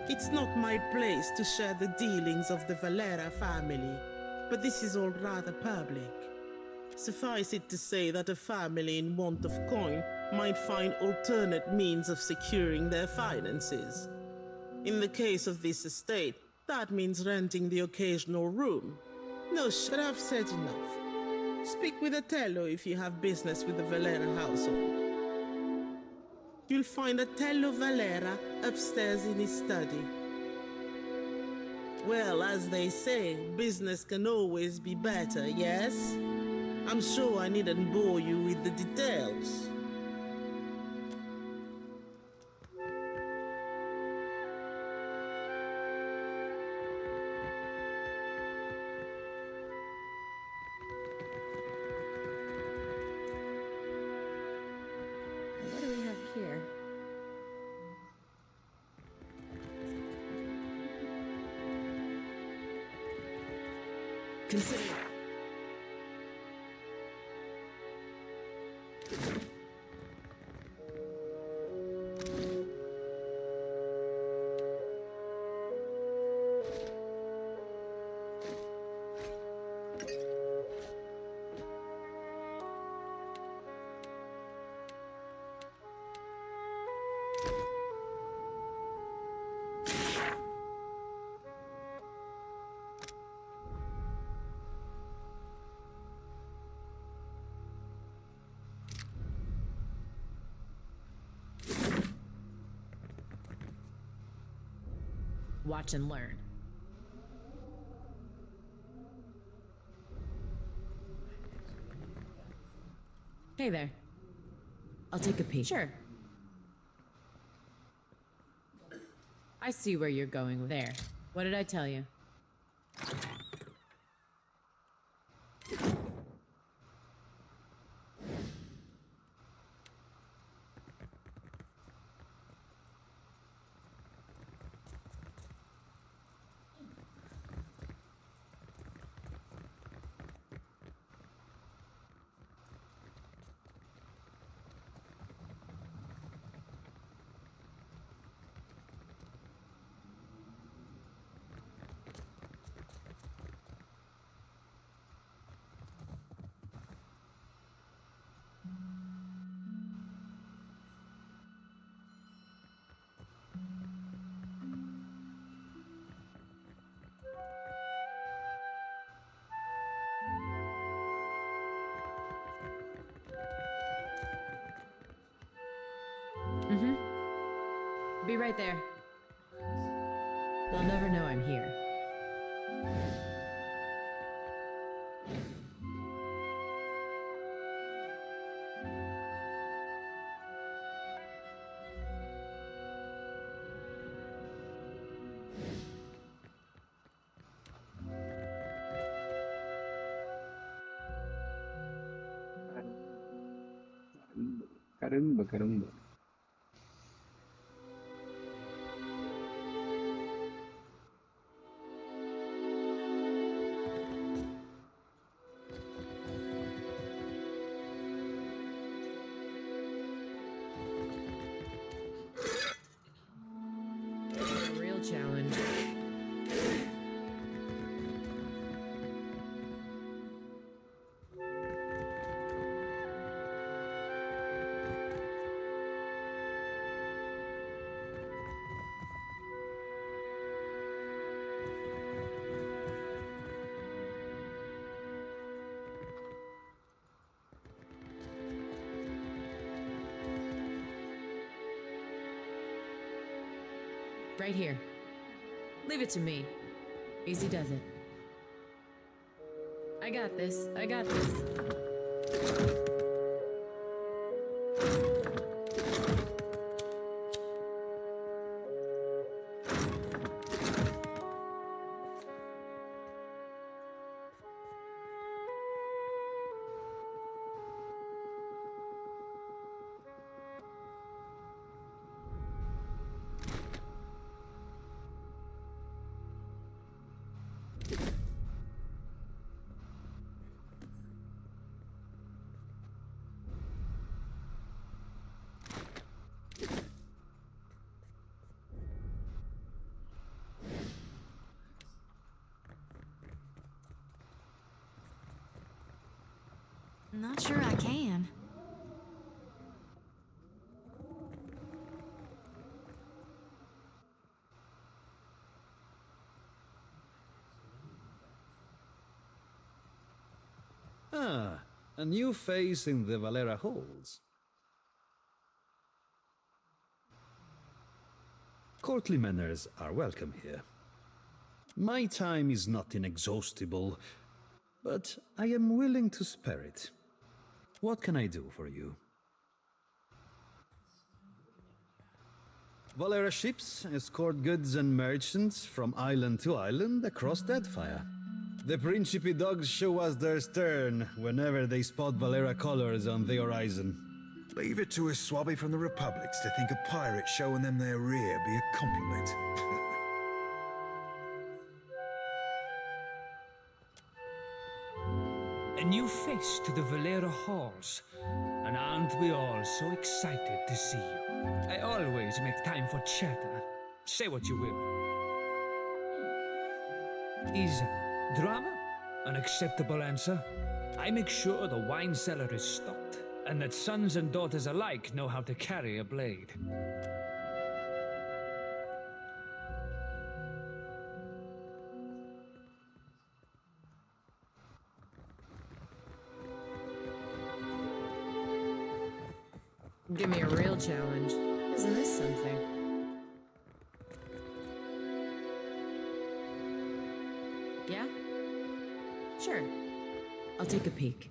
It's not my place to share the dealings of the Valera family, but this is all rather public. Suffice it to say that a family in want of coin might find alternate means of securing their finances. In the case of this estate, that means renting the occasional room. No, but I've said enough. Speak with Otello if you have business with the Valera household. You'll find Otello Valera upstairs in his study. Well, as they say, business can always be better, yes? I'm sure I needn't bore you with the details. What do we have here? Consider. Watch and learn. Hey there. I'll take a peek. Sure. I see where you're going there. What did I tell you? Be right there. They'll never know I'm here. Caramba, caramba. A real challenge. Right here. Leave it to me. Easy does it. I got this. I got this. Not sure I can. Ah, a new face in the Valera halls. Courtly manners are welcome here. My time is not inexhaustible, but I am willing to spare it. What can I do for you? Valera ships escort goods and merchants from island to island across Deadfire. The Principe dogs show us their stern whenever they spot Valera colors on the horizon. Leave it to a swabby from the Republics to think a pirate showing them their rear be a compliment. A new face to the Valera halls. And aren't we all so excited to see you? I always make time for chatter. Say what you will. Is drama an acceptable answer? I make sure the wine cellar is stocked, and that sons and daughters alike know how to carry a blade. Give me a real challenge. Isn't this something? Yeah? Sure. I'll take a peek.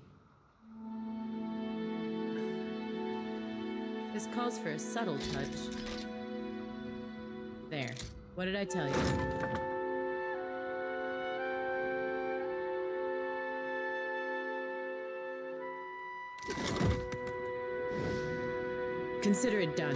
This calls for a subtle touch. There. What did I tell you? Consider it done.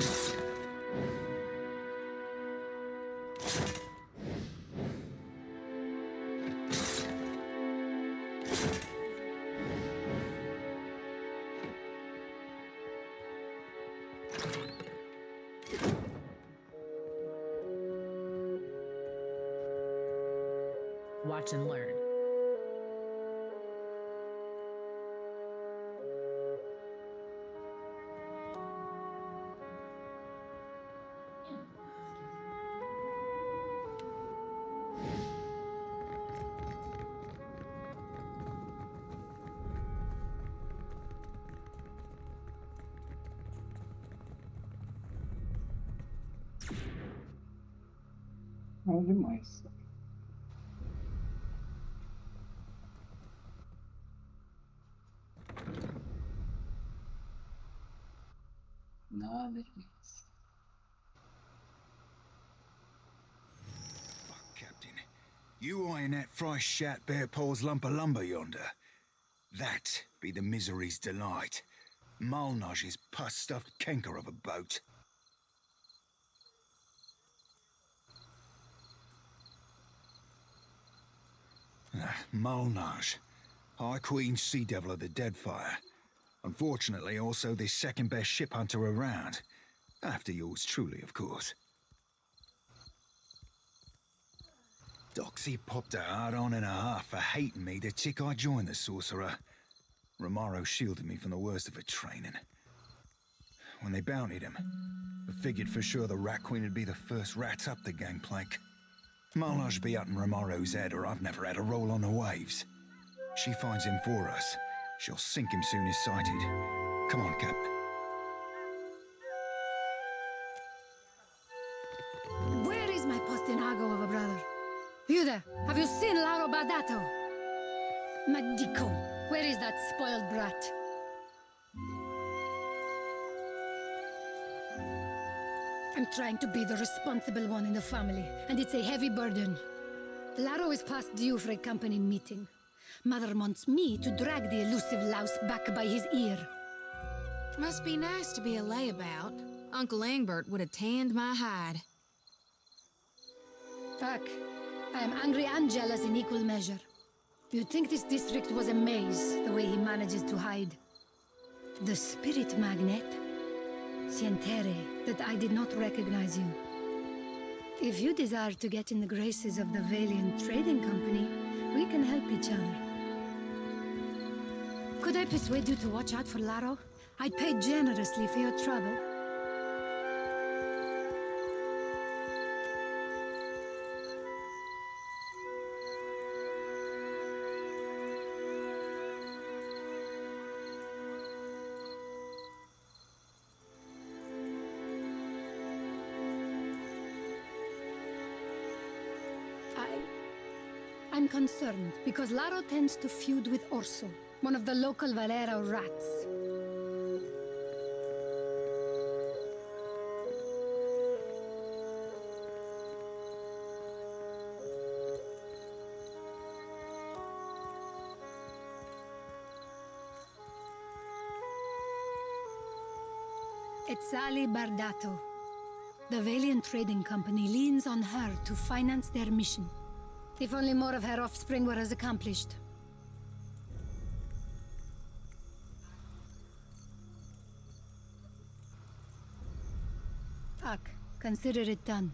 Watch and learn. Bom demais. Nada demais. Fuck, Captain. You eyeing that fresh shat bare paws lump of lumber yonder? That be the misery's delight. Malnage's pus-stuffed canker of a boat. Malnage, High Queen Sea Devil of the Deadfire. Unfortunately, also the second best ship hunter around. After yours truly, of course. Doxy popped a hard-on and a half for hating me the tick I joined the Sorcerer. Romaro shielded me from the worst of her training. When they bountied him, I figured for sure the Rat Queen would be the first rat up the gangplank. Malnage be up in Romaro's head, or I've never had a roll on the waves. She finds him for us. She'll sink him soon as sighted. Come on, Cap. Where is my postinago of a brother? You there? Have you seen Lauro Badato? Magdico, where is that spoiled brat? I'm trying to be the responsible one in the family, and it's a heavy burden. Laro is past due for a company meeting. Mother wants me to drag the elusive louse back by his ear. Must be nice to be a layabout. Uncle Engbert would have tanned my hide. Fuck. I am angry and jealous in equal measure. You'd think this district was a maze, the way he manages to hide. The spirit magnet? Sientere, that I did not recognize you. If you desire to get in the graces of the Valiant Trading Company, we can help each other. Could I persuade you to watch out for Laro? I'd pay generously for your trouble. I'm concerned because Laro tends to feud with Orso, one of the local Valera rats. It's Sally Bardato. The Valiant Trading Company leans on her to finance their mission. If only more of her offspring were as accomplished. Ak, consider it done.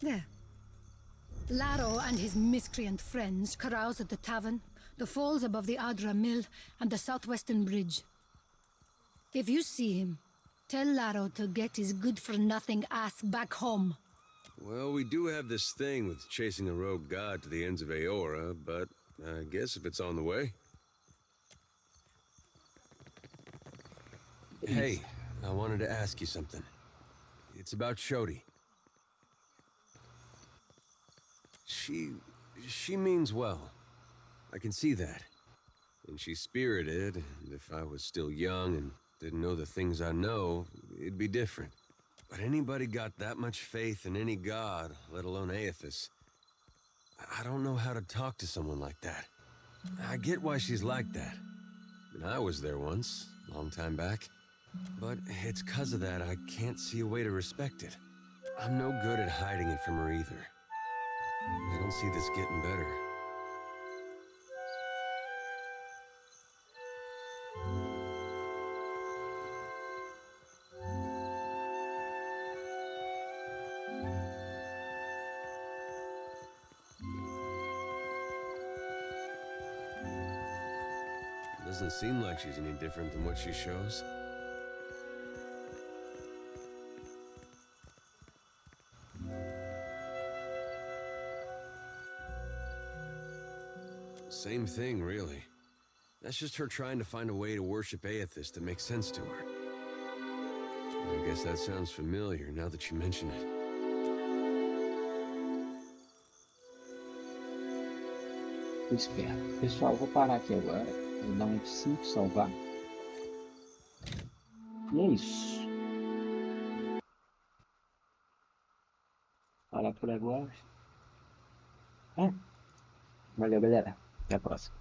There. Laro and his miscreant friends carouse at the tavern, the falls above the Adra Mill, and the southwestern bridge. If you see him, tell Laro to get his good-for-nothing ass back home. Well, we do have this thing with chasing a rogue god to the ends of Aora, but I guess if it's on the way. Hey, I wanted to ask you something. It's about Shodi. She means well. I can see that. And she's spirited, and if I was still young and didn't know the things I know, it'd be different. But anybody got that much faith in any god, let alone Aethys? I don't know how to talk to someone like that. I get why she's like that. And I was there once, long time back. But it's 'cause of that I can't see a way to respect it. I'm no good at hiding it from her either. I don't see this getting better. Doesn't seem like she's any different than what she shows. Same thing, really. That's just her trying to find a way to worship Aethys that makes sense to her. I guess that sounds familiar now that you mention it. Espera. Pessoal, vou parar aqui agora. Vou dar um F5, salvar. E é isso. Parar por agora. Valeu, galera. Até a próxima.